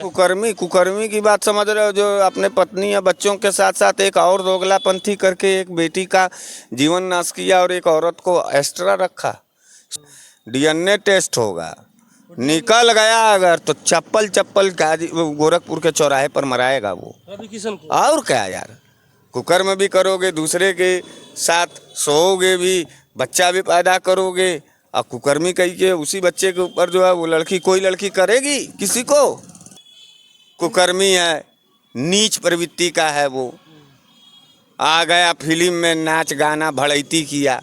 कुकर्मी कुकर्मी की बात समझ रहे हो, जो अपने पत्नी या बच्चों के साथ साथ एक और दोगलापंथी करके एक बेटी का जीवन नाश किया और एक औरत को एक्स्ट्रा रखा। डीएनए टेस्ट होगा, निकल गया अगर तो चप्पल चप्पल गोरखपुर के चौराहे पर मराएगा वो। रवि किशन को और क्या यार, कुकर्म भी करोगे, दूसरे के साथ सोओगे भी, बच्चा भी पैदा करोगे और कुकर्मी कही के उसी बच्चे के ऊपर जो है वो लड़की, कोई लड़की करेगी किसी को? कुकर्मी है, नीच प्रवृत्ति का है वो। आ गया फिल्म में नाच गाना भड़ैती किया।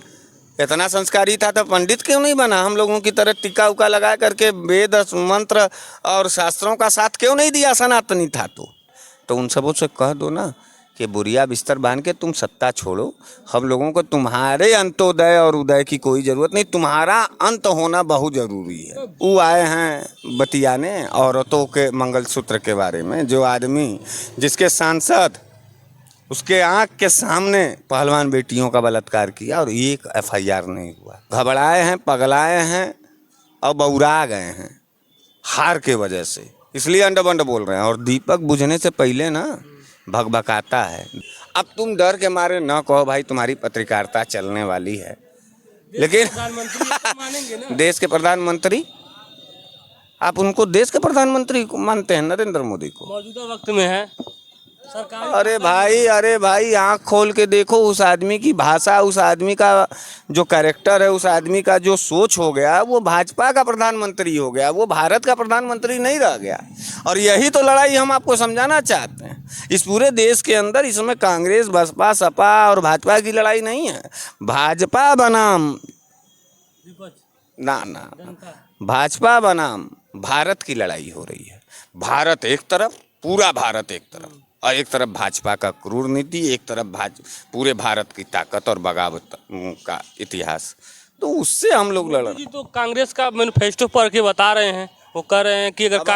इतना संस्कारी था तो पंडित क्यों नहीं बना? हम लोगों की तरह टिक्का उका लगा करके वेद मंत्र और शास्त्रों का साथ क्यों नहीं दिया? सनातनी था तो उन सबों से कह दो ना कि बुरिया बिस्तर बांध के तुम सत्ता छोड़ो। हम लोगों को तुम्हारे अंत्योदय और उदय की कोई ज़रूरत नहीं, तुम्हारा अंत होना बहुत ज़रूरी है। वो आए हैं बतियाने औरतों के मंगलसूत्र के बारे में, जो आदमी जिसके सांसद उसके आँख के सामने पहलवान बेटियों का बलात्कार किया और एक एफआईआर नहीं हुआ। घबराए हैं, पगलाए हैं और बौरा गए हैं हार के वजह से, इसलिए अंड बंड बोल रहे हैं। और दीपक बुझने से पहले ना भगभकाता है। अब तुम डर के मारे न कहो भाई तुम्हारी पत्रकारिता चलने वाली है, लेकिन मानेंगे ना। देश के प्रधानमंत्री, आप उनको देश के प्रधानमंत्री को मानते हैं? नरेंद्र मोदी को मौजूदा वक्त में है सरकार। अरे भाई आँख खोल के देखो उस आदमी की भाषा, उस आदमी का जो कैरेक्टर है, उस आदमी का जो सोच हो गया, वो भाजपा का प्रधानमंत्री हो गया, वो भारत का प्रधानमंत्री नहीं रह गया। और यही तो लड़ाई हम आपको समझाना चाहते हैं। इस पूरे देश के अंदर इसमें कांग्रेस, बसपा, सपा और भाजपा की लड़ाई नहीं है। भाजपा बनाम ना भाजपा बनाम भारत की लड़ाई हो रही है। भारत एक तरफ, पूरा भारत एक तरफ, और एक तरफ भाजपा का क्रूर नीति, एक तरफ पूरे भारत की ताकत और बगावत का इतिहास। तो उससे हम लोग लड़ रहे हैं। तो कांग्रेस का मैनिफेस्टो पढ़ के बता रहे हैं, वो कह रहे हैं कि अगर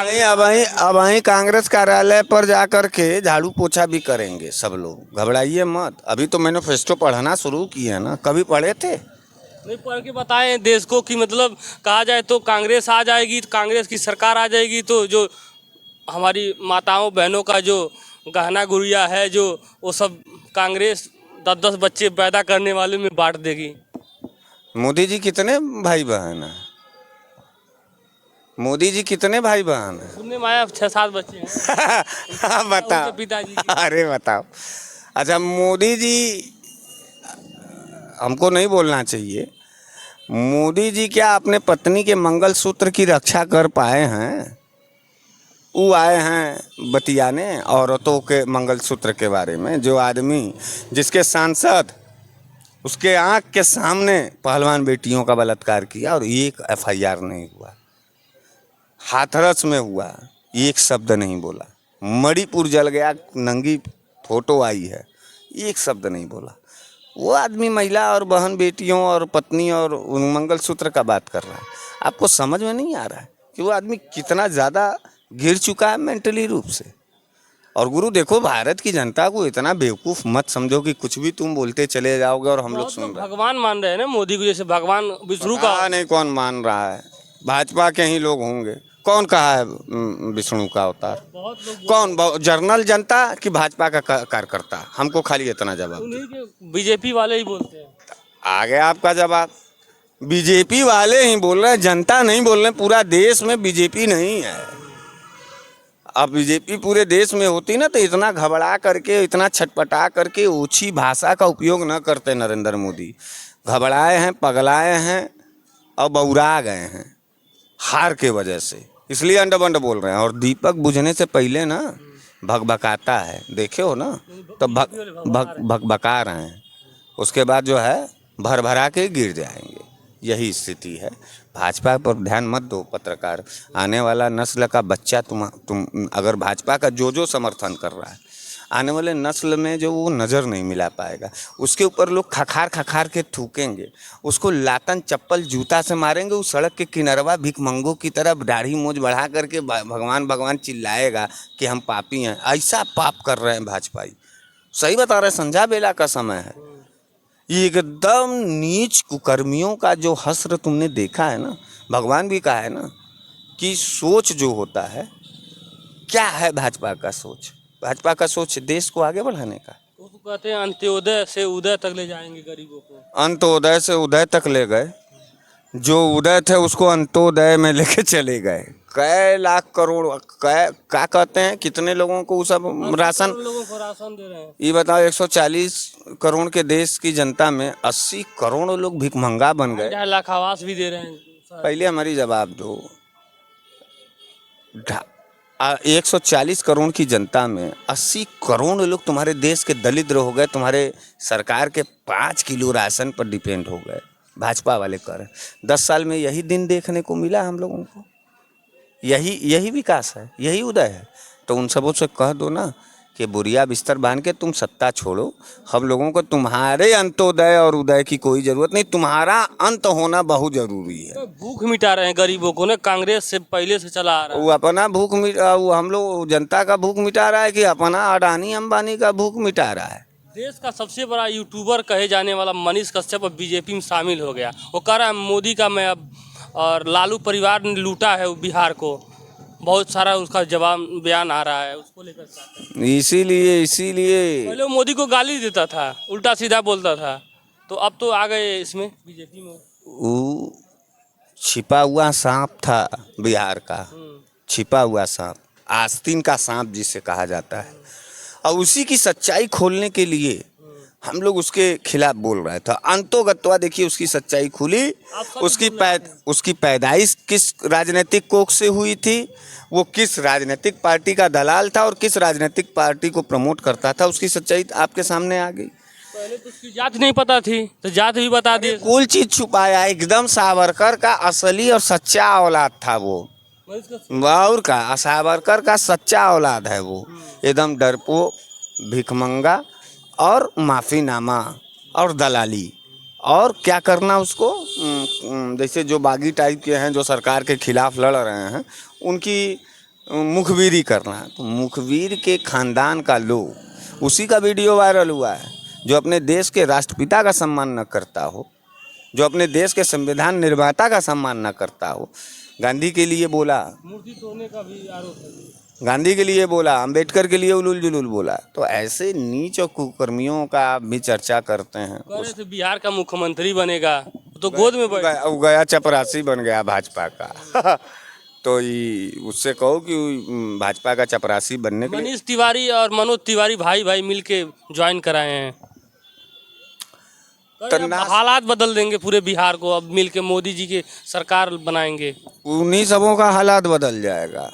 अब वहीं कांग्रेस कार्यालय पर जा कर के झाड़ू पोछा भी करेंगे सब लोग। घबराइए मत, अभी तो मैनिफेस्टो पढ़ना शुरू किए ना, कभी पढ़े थे? नहीं पढ़ के बताएं देश को कि मतलब कहा जाए तो कांग्रेस आ जाएगी, तो कांग्रेस की सरकार आ जाएगी तो जो हमारी माताओं बहनों का जो गहना गुड़िया है, जो वो सब कांग्रेस 10-10 बच्चे पैदा करने वाले में बांट देगी। मोदी जी कितने भाई बहन हैं? मोदी जी कितने भाई बहन हैं? सुनने में आया 6-7 बच्चे हैं। बताओ पिताजी अरे बताओ। अच्छा, मोदी जी, हमको नहीं बोलना चाहिए, मोदी जी क्या अपने पत्नी के मंगलसूत्र की रक्षा कर पाए हैं? वो आए हैं बतियाने औरतों के मंगलसूत्र के बारे में, जो आदमी जिसके सांसद उसके आँख के सामने पहलवान बेटियों का बलात्कार किया और एक एफआईआर नहीं हुआ। हाथरस में हुआ, एक शब्द नहीं बोला। मणिपुर जल गया, नंगी फोटो आई है, एक शब्द नहीं बोला। वो आदमी महिला और बहन बेटियों और पत्नी और मंगलसूत्र का बात कर रहा है। आपको समझ में नहीं आ रहा है कि वो आदमी कितना ज़्यादा गिर चुका है मेंटली रूप से। और गुरु देखो, भारत की जनता को इतना बेवकूफ़ मत समझो कि कुछ भी तुम बोलते चले जाओगे और हम लोग सुन रहे हैं। भगवान मान रहे हैं ना मोदी को, जैसे भगवान विष्णु का। नहीं, कौन मान रहा है? भाजपा के ही लोग होंगे। कौन कहा है विष्णु का अवतार? बहुत लोग कौन? जर्नल जनता कि भाजपा का कार्यकर्ता? हमको खाली इतना जवाब। उन्हीं के बीजेपी वाले ही बोलते हैं। आ गया आपका जवाब। बीजेपी वाले ही बोल रहे हैं, जनता नहीं बोल रहे। पूरा देश में बीजेपी नहीं है। अब बीजेपी पूरे देश में होती ना तो इतना घबरा करके, इतना छटपटा करके ओछी भाषा का उपयोग न करते नरेंद्र मोदी। घबराए हैं, पगलाए हैं और बौरा गए हैं हार के वजह से, इसलिए अंड बंड बोल रहे हैं। और दीपक बुझने से पहले ना भगभकाता है, देखे हो ना, तो भगभका रहे हैं, उसके बाद जो है भर भरा के गिर जाएंगे। यही स्थिति है। भाजपा पर ध्यान मत दो पत्रकार। आने वाला नस्ल का बच्चा तुम अगर भाजपा का जो समर्थन कर रहा है, आने वाले नस्ल में जो वो नज़र नहीं मिला पाएगा, उसके ऊपर लोग खखार के थूकेंगे, उसको लातन चप्पल जूता से मारेंगे। उस सड़क के किनारवा भिखमंगों की तरह दाढ़ी मूंछ बढ़ा करके भगवान भगवान चिल्लाएगा कि हम पापी हैं। ऐसा पाप कर रहे हैं भाजपाई। सही बता रहे, संध्या बेला का समय है। एकदम नीच कुकर्मियों का जो हश्र तुमने देखा है ना, भगवान भी कहा है ना कि सोच जो होता है क्या है भाजपा का सोच? भाजपा का सोच देश को आगे बढ़ाने का। वो तो कहते हैं अंत्योदय से उदय तक ले जाएंगे गरीबों को। अंत्योदय से उदय तक ले गए, जो उदय थे उसको अंत्योदय में लेके चले गए। कै लाख करोड़, क्या कहते हैं, कितने लोगों को सब राशन, लोगों को राशन दे रहे हैं। ये बताओ 140 करोड़ के देश की जनता में 80 करोड़ लोग भिखमंगा बन गए। 2.5 लाख आवास भी दे रहे हैं। पहले हमारी जवाब दो। 140 करोड़ की जनता में 80 करोड़ लोग तुम्हारे देश के दलित हो गए, तुम्हारे सरकार के 5 किलो राशन पर डिपेंड हो गए। भाजपा वाले कर 10 साल में यही दिन देखने को मिला हम लोगों को। यही विकास है, यही उदय है। तो उन सबों से कह दो ना कि बुरिया बिस्तर बांध के तुम सत्ता छोड़ो। हम लोगों को तुम्हारे अंत्योदय और उदय की कोई जरूरत नहीं, तुम्हारा अंत होना बहुत जरूरी है। तो भूख मिटा रहे हैं गरीबों को ना, कांग्रेस से पहले से चला आ रहा है। वो अपना भूख मिटा, वो हम लोग जनता का भूख मिटा रहा है कि अपना अडानी अंबानी का भूख मिटा रहा है? देश का सबसे बड़ा यूट्यूबर कहे जाने वाला मनीष कश्यप अब बीजेपी में शामिल हो गया। वो कह रहा है मोदी का मैं अब, और लालू परिवार ने लूटा है बिहार को। बहुत सारा उसका जवाब बयान आ रहा है, उसको लेकर इसीलिए पहले वो मोदी को गाली देता था, उल्टा सीधा बोलता था, तो अब तो आ गए इसमें बीजेपी में। वो छिपा हुआ सांप था बिहार का, छिपा हुआ सांप, आस्तीन का सांप जिसे कहा जाता है। और उसी की सच्चाई खोलने के लिए हम लोग उसके खिलाफ बोल रहे थे। अंतोगत्वा देखिए उसकी सच्चाई खुली। उसकी पैदाइश किस राजनीतिक कोख से हुई थी, वो किस राजनीतिक पार्टी का दलाल था और किस राजनीतिक पार्टी को प्रमोट करता था, उसकी सच्चाई आपके सामने आ गई। पहले तो उसकी जात नहीं पता थी, तो जात भी बता दी। कुल चीज छुपाया, एकदम सावरकर का असली और सच्चा औलाद था वो। और का सावरकर का सच्चा औलाद है वो। एकदम डरपोक, भिखमंगा और माफीनामा और दलाली। और क्या करना उसको, जैसे जो बागी टाइप के हैं जो सरकार के खिलाफ लड़ रहे हैं, उनकी मुखबिरी करना। तो मुखबिर के खानदान का लोग, उसी का वीडियो वायरल हुआ है, जो अपने देश के राष्ट्रपिता का सम्मान न करता हो, जो अपने देश के संविधान निर्माता का सम्मान न करता हो। गांधी के लिए बोला, मूर्ति तोड़ने का भी आरोप है। गांधी के लिए बोला, अंबेडकर के लिए उलूल जुलूल बोला। तो ऐसे नीच और कुकर्मियों का आप भी चर्चा करते हैं। तो बिहार का मुख्यमंत्री बनेगा तो गोद में गया चपरासी बन गया भाजपा का। तो उससे कहो कि भाजपा का चपरासी बनने के लिए मनीष तिवारी और मनोज तिवारी भाई मिलके ज्वाइन कराए हैं। हालात बदल देंगे पूरे बिहार को, अब मिलके मोदी जी की सरकार बनाएंगे। उन्हीं सबों का हालात बदल जाएगा।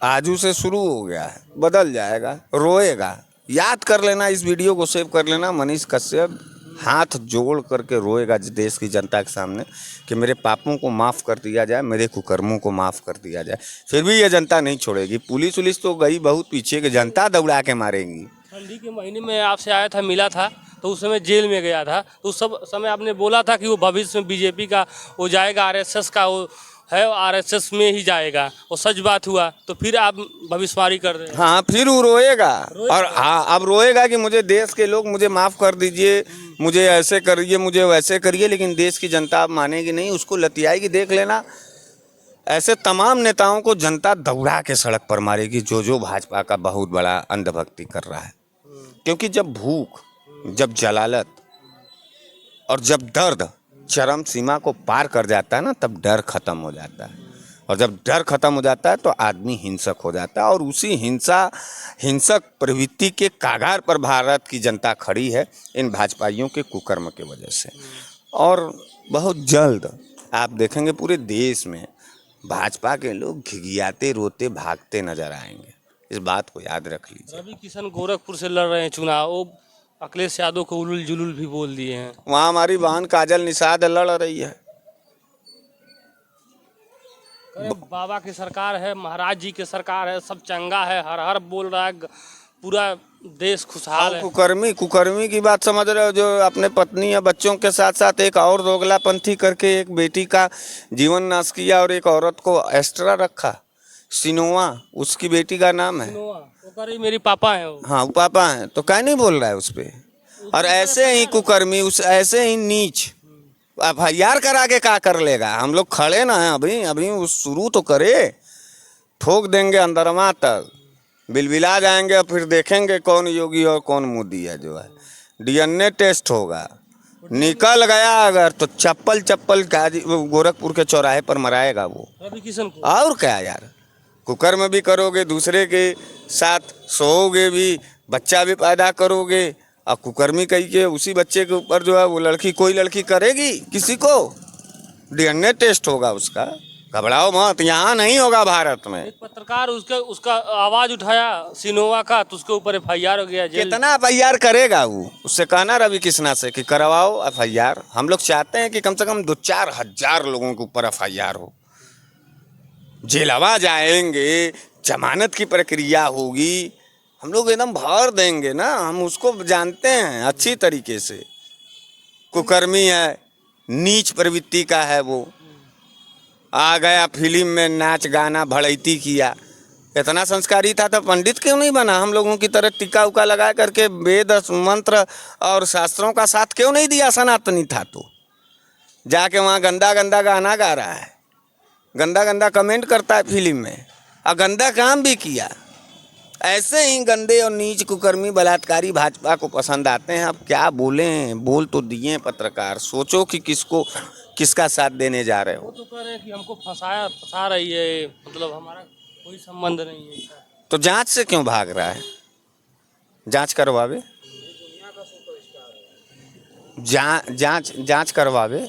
आजू से शुरू हो गया है, बदल जाएगा। रोएगा, याद कर लेना, इस वीडियो को सेव कर लेना। मनीष कश्यप हाथ जोड़ करके रोएगा देश की जनता के सामने कि मेरे पापों को माफ़ कर दिया जाए, मेरे कुकर्मों को माफ़ कर दिया जाए। फिर भी ये जनता नहीं छोड़ेगी। पुलिस उलिस तो गई बहुत पीछे, कि जनता दौड़ा के मारेंगी। ठंडी के महीने में आपसे आया था, मिला था, तो उस समय जेल में गया था। तो उस सब समय आपने बोला था कि वो भविष्य में बीजेपी का वो जाएगा, आरएसएस का वो है, आरएसएस में ही जाएगा। वो सच बात हुआ तो फिर आप भविष्यवाणी कर रहे हैं। हाँ, फिर वो रोएगा। और हाँ, अब रोएगा कि मुझे देश के लोग मुझे माफ़ कर दीजिए, मुझे ऐसे करिए, मुझे वैसे करिए। लेकिन देश की जनता अब मानेगी नहीं, उसको लतियाएगी। देख लेना, ऐसे तमाम नेताओं को जनता दौड़ा के सड़क पर मारेगी, जो भाजपा का बहुत बड़ा अंधभक्ति कर रहा है। क्योंकि जब भूख, जब जलालत और जब दर्द चरम सीमा को पार कर जाता है ना, तब डर खत्म हो जाता है। और जब डर खत्म हो जाता है तो आदमी हिंसक हो जाता है। और उसी हिंसक प्रवृत्ति के कागार पर भारत की जनता खड़ी है, इन भाजपाइयों के कुकर्म की वजह से। और बहुत जल्द आप देखेंगे पूरे देश में भाजपा के लोग घिघियाते, रोते, भागते नजर आएंगे। इस बात को याद रख लीजिए। रवि किशन गोरखपुर से लड़ रहे हैं चुनाव, वो अखिलेश यादव को उलूल जुलूल भी बोल दिए हैं। वहाँ हमारी बहन काजल निषाद लड़ रही है। बाबा की सरकार है, महाराज जी की सरकार है, सब चंगा है, हर हर बोल रहा है, पूरा देश खुशहाल है। कुकर्मी की बात समझ रहे हो, जो अपने पत्नी या बच्चों के साथ साथ एक और दोगलापंथी करके एक बेटी का जीवन नाश किया और एक औरत को एक्स्ट्रा रखा। सिनोवा उसकी बेटी का नाम है। मेरी पापा है वो। हाँ, वो पापा है, तो क्या नहीं बोल रहा है उस पे। और ऐसे ही कुकर्मी, ऐसे ही नीच FIR करा के क्या कर लेगा। हम लोग खड़े ना हैं, अभी वो शुरू तो करे, ठोक देंगे अंदरमा तक। बिलबिला जाएंगे और फिर देखेंगे कौन योगी और कौन मोदी है। जो है डीएनए टेस्ट होगा, निकल गया अगर तो चप्पल चप्पल वो गोरखपुर के चौराहे पर मराएगा वो। रवि किशन को और क्या यार, कुकर्म भी करोगे, दूसरे के साथ सोओगे भी, बच्चा भी पैदा करोगे, और कुकर्मी कही के उसी बच्चे के ऊपर जो है वो लड़की, कोई लड़की करेगी किसी को, डीएनए टेस्ट होगा उसका। घबराओ मत, यहाँ नहीं होगा भारत में। एक पत्रकार उसका आवाज उठाया सिनोवा का, तो उसके ऊपर एफआईआर हो गया। जेल कितना एफआईआर करेगा वो? उससे कहना रवि किशना से कि करवाओ एफआईआर। हम लोग चाहते हैं कि कम से कम 2-4 हजार लोगों के ऊपर एफआईआर हो, जेलवा जाएंगे, जमानत की प्रक्रिया होगी, हम लोग एकदम भर देंगे ना। हम उसको जानते हैं अच्छी तरीके से, कुकर्मी है, नीच प्रवृत्ति का है वो। आ गया फिल्म में नाच गाना भड़ैती किया, इतना संस्कारी था तो पंडित क्यों नहीं बना? हम लोगों की तरह टिक्का उका लगा करके वेद मंत्र और शास्त्रों का साथ क्यों नहीं दिया? सनातनी था तो जाके वहाँ गंदा गंदा गाना गा रहा है, गंदा गंदा कमेंट करता है फिल्म में, और गंदा काम भी किया। ऐसे ही गंदे और नीच कुकर्मी बलात्कारी भाजपा को पसंद आते हैं। अब क्या बोलें, बोल तो दिए पत्रकार, सोचो कि किसका साथ देने जा रहे वो हो। तो कह रहे हैं कि हमको फंसा रही है, मतलब हमारा कोई संबंध नहीं है। तो जांच से क्यों भाग रहा है? जांच करवावे, जांच करवावे।